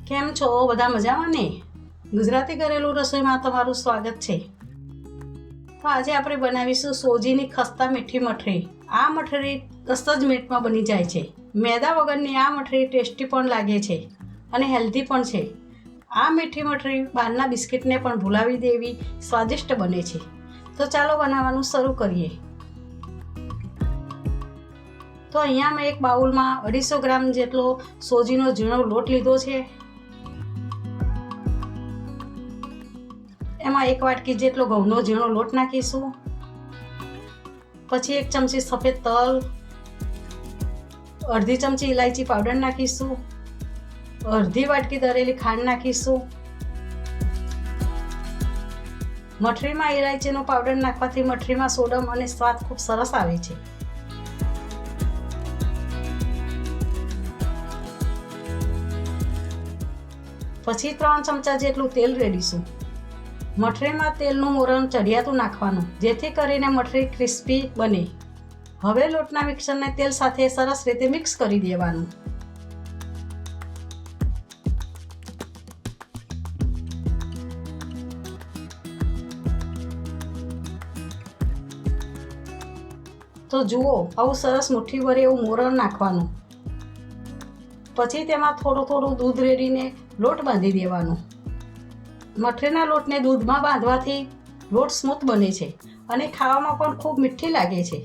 કેમ છો બધા મજામાં ને? ગુજરાતી ઘરેલું રસોઈમાં તમારું સ્વાગત છે. તો આજે આપણે બનાવીશું સોજીની ખસ્તા મીઠી મઠરી. આ મઠરી 10 જ મિનિટમાં બની જાય છે. મેદા વગરની આ મઠરી ટેસ્ટી પણ લાગે છે અને હેલ્ધી પણ છે. આ મીઠી મઠરી બહારના બિસ્કિટને પણ ભૂલાવી દેવી સ્વાદિષ્ટ બને છે. તો ચાલો બનાવવાનું શરૂ કરીએ. તો અહીંયા મેં એક બાઉલમાં 250 ગ્રામ જેટલો સોજીનો ઝીણો લોટ લીધો છે. એમાં 1 વાટકી જેટલો ઘઉંનો ઝીણો લોટ નાખીશું. પછી 1 ચમચી સફેદ તલ, અડધી ચમચી ઇલાયચી પાવડર નાખીશું. અડધી વાટકી દળેલી ખાંડ નાખીશું. મઠરીમાં ઇલાયચીનો પાવડર નાખવાથી મઠરીમાં સોડમ અને સ્વાદ ખૂબ સરસ આવે છે. પછી 3 ચમચા જેટલું તેલ રેડીશું. મઠરીમાં તેલનું મોરણ ચડિયાતું નાખવાનું, જેથી કરીને મઠરી ક્રિસ્પી બને. હવે લોટના મિક્સરને તેલ સાથે સરસ રીતે મિક્સ કરી દેવાનું. તો જુઓ, આવું સરસ મુઠ્ઠી ભરે એવું મોરણ નાખવાનું. પછી તેમાં થોડું દૂધ રેડીને લોટ બાંધી દેવાનો. મઠરીના લોટને દૂધમાં બાંધવાથી લોટ સ્મૂથ બને છે અને ખાવામાં પણ ખૂબ મીઠી લાગે છે.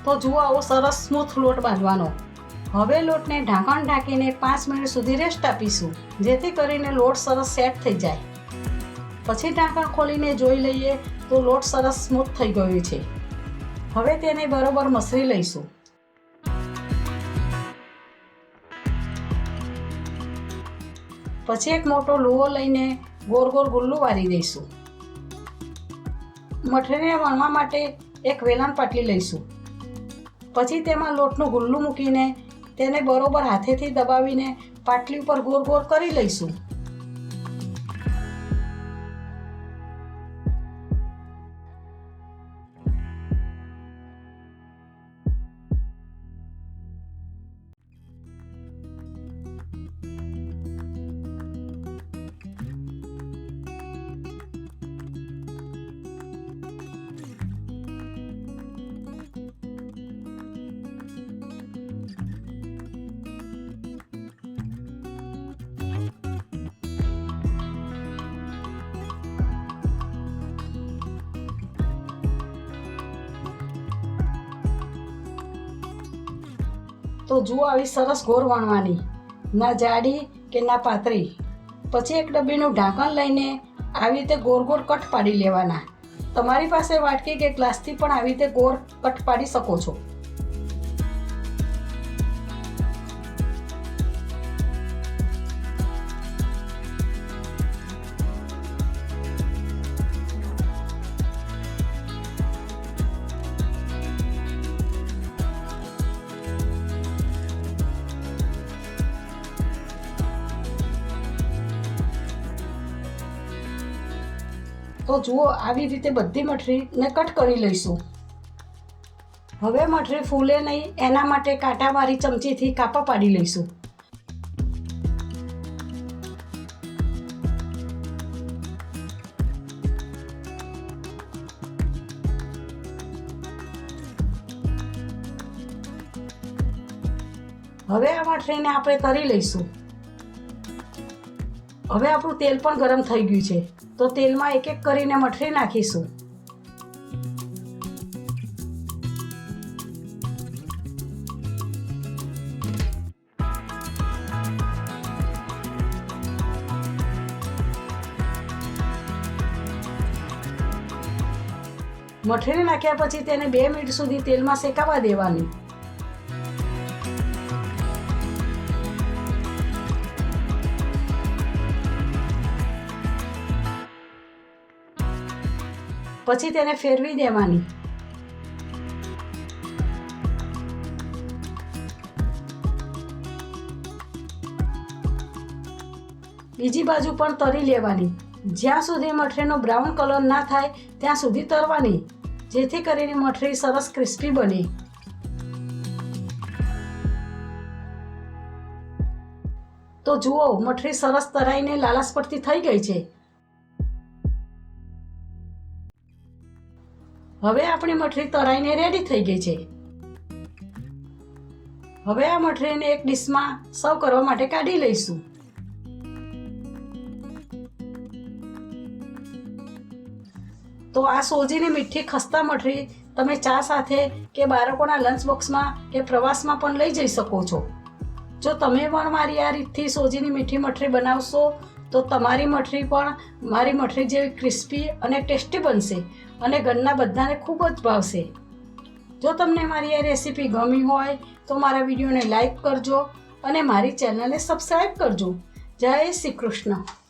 તો જુઓ, આવો સરસ સ્મૂથ લોટ બાંધવાનો. હવે લોટને ઢાંકણ ઢાંકીને 5 મિનિટ સુધી રેસ્ટ આપીશું, જેથી કરીને લોટ સરસ સેટ થઈ જાય. પછી ઢાંકણ ખોલીને જોઈ લઈએ તો લોટ સરસ સ્મૂથ થઈ ગયો છે. હવે તેને બરોબર મસળી લઈશું. પછી એક મોટો લુવો લઈને ગોળ ગુલ્લું વાળી દઈશું. મઠરીને વણવા માટે એક વેલણ પાટલી લઈશું. પછી તેમાં લોટનું ગુલ્લું મૂકીને તેને બરોબર હાથેથી દબાવીને પાટલી ઉપર ગોળ કરી લઈશું. તો જુઓ, આવી સરસ ગોળ વણવાની, ના જાડી કે ના પાતળી. પછી એક ડબ્બીનું ઢાંકણ લઈને આવી રીતે ગોળ કટ પાડી લેવાના. તમારી પાસે વાટકી કે ગ્લાસથી પણ આવી રીતે ગોળ કટ પાડી શકો છો. તો જુઓ, આવી રીતે બધી મઠરીને કટ કરી લઈશું. હવે મઠરી ફૂલે નહીં એના માટે કાંટાવાળી ચમચીથી કાપા પાડી લઈશું. હવે આ મઠરીને આપણે તળી લઈશું. હવે આપણું તેલ પણ ગરમ થઈ ગયું છે, તો તેલમાં એક કરીને મઠરી નાખીશું. મઠરી નાખ્યા પછી તેને 2 મિનિટ સુધી તેલમાં શેકાવા દેવાની. પછી તેને ફેરવી દેવાની. બીજી બાજુ પણ તળી લેવાની. જ્યાં સુધી મઠરીનો બ્રાઉન કલર ના થાય ત્યાં સુધી તળવાની, જેથી કરીને મઠરી સરસ ક્રિસ્પી બને. તો જુઓ, મઠરી સરસ તળાઈને લાલાશ પડતી થઈ ગઈ છે. હવે આપણી મઠરી તળાઈને રેડી થઈ ગઈ છે. હવે આ મઠરીને એક ડીશમાં સર્વ કરવા માટે કાઢી લઈશું. તો આ સોજીની મીઠી ખસ્તા મઠરી તમે ચા સાથે કે બાળકોના લંચ બોક્સમાં કે પ્રવાસમાં પણ લઈ જઈ શકો છો. જો તમે પણ મારી આ રીતથી સોજીની મીઠી મઠરી બનાવશો તો તમારી મઠરી પણ મારી મઠરી જેવી ક્રિસ્પી અને ટેસ્ટી બનશે અને ઘરના બધાને ખૂબ જ ભાવશે. જો તમને મારી આ રેસીપી ગમી હોય તો મારા વિડીયોને લાઈક કરજો અને મારી ચેનલને સબસ્ક્રાઈબ કરજો. જય શ્રી કૃષ્ણ.